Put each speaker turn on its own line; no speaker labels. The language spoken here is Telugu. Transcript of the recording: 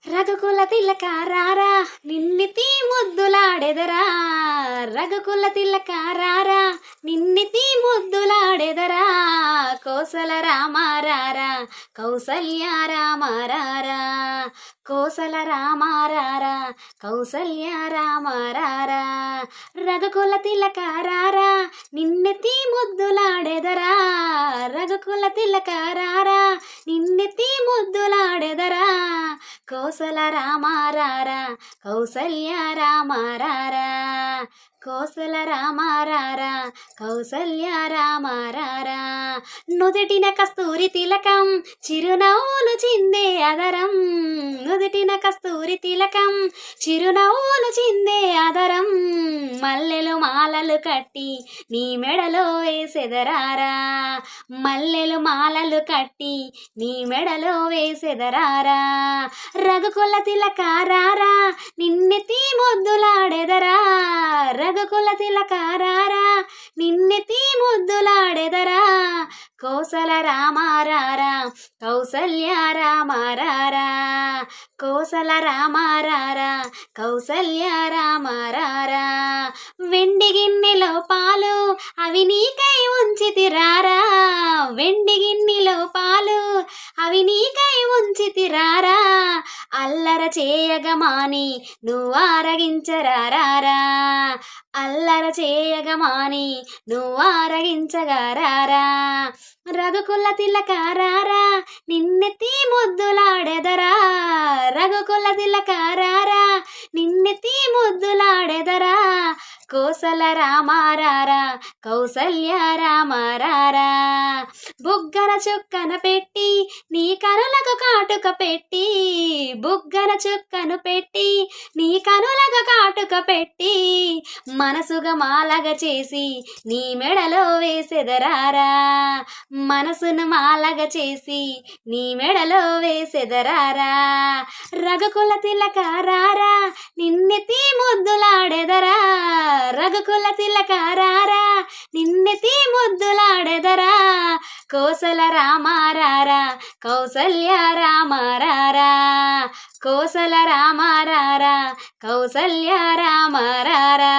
రఘుకుల తిలక రారా నిన్నితి ముద్దులాడెదరా, రఘుకుల తిలక రారా నిన్నితి ముద్దులాడెదరా, కోసల రామారారా కౌసల్య రామారారా, కోసల రామారారా కౌసల్య రామారారా, రఘుకుల తిలక రారా నిన్నెతి ముద్దులాడెదరా, రఘుకుల తిలక రారా నిన్నెతి ముద్దులాడెదరా, కోసల రామారారా కౌసల్య రామారారా, కోసల రామారారా కౌసల్య రామారారా, నుదిటిన కస్తూరి తిలకం చిరునవ్వులు చిందే అదరం, నుదిటిన కస్తూరి తిలకం చిరునవ్వులు చిందే అదరం, మల్లెలు మాలలు కట్టి నీ మెడలో వేసెదరారా, మల్లెలు మాలలు కట్టి నీ మెడలో వేసెదరారా, రఘుకుల తిలక రారా నిన్నెతి ముద్దులాడెదరా, రఘుకుల తిలక రారా నిన్నెతి ముద్దులాడెదరా, కోసల రామారారా కౌసల్య రామారారా, కోసల రామారారా కౌసల్య రామారారా, వెండి గిన్నెలో పాలు అవి నీకై ఉంచితిరారా, వెండి గిన్నెలో పాలు అవి నీకై ఉంచితిరారా, అల్లర చేయగమాని నువ్వారగించరారా, అల్లర చేయగమాని నువ్వారగించగారారా, రఘుకుల తిలక రారా నిన్నెతి ముద్దులాడెదరా, రఘుకుల తిలక రారా నిన్నెతి ముద్దులాడెదరా, కోసల రామారారా కౌసల్య రామారారా, బుగ్గన చుక్కన పెట్టి నీ కనులకు కాటుక పెట్టి, బుగ్గన చుక్కను పెట్టి నీ కనులకు కాటుక పెట్టి, మనసుగా మాలగ చేసి నీ మెడలో వేసెదరారా, మనసును మాలగ చేసి నీ మెడలో వేసెదరారా, రఘుకుల తిలక రారా నిన్నెతి ముద్దులాడెదరా, రఘుకుల తిలక రారా నిన్నెతి ముద్దులాడెదరా, కోసల రామారారా కౌసల్య రామారారా, కోసల రామారారా కౌసల్య రామారారా.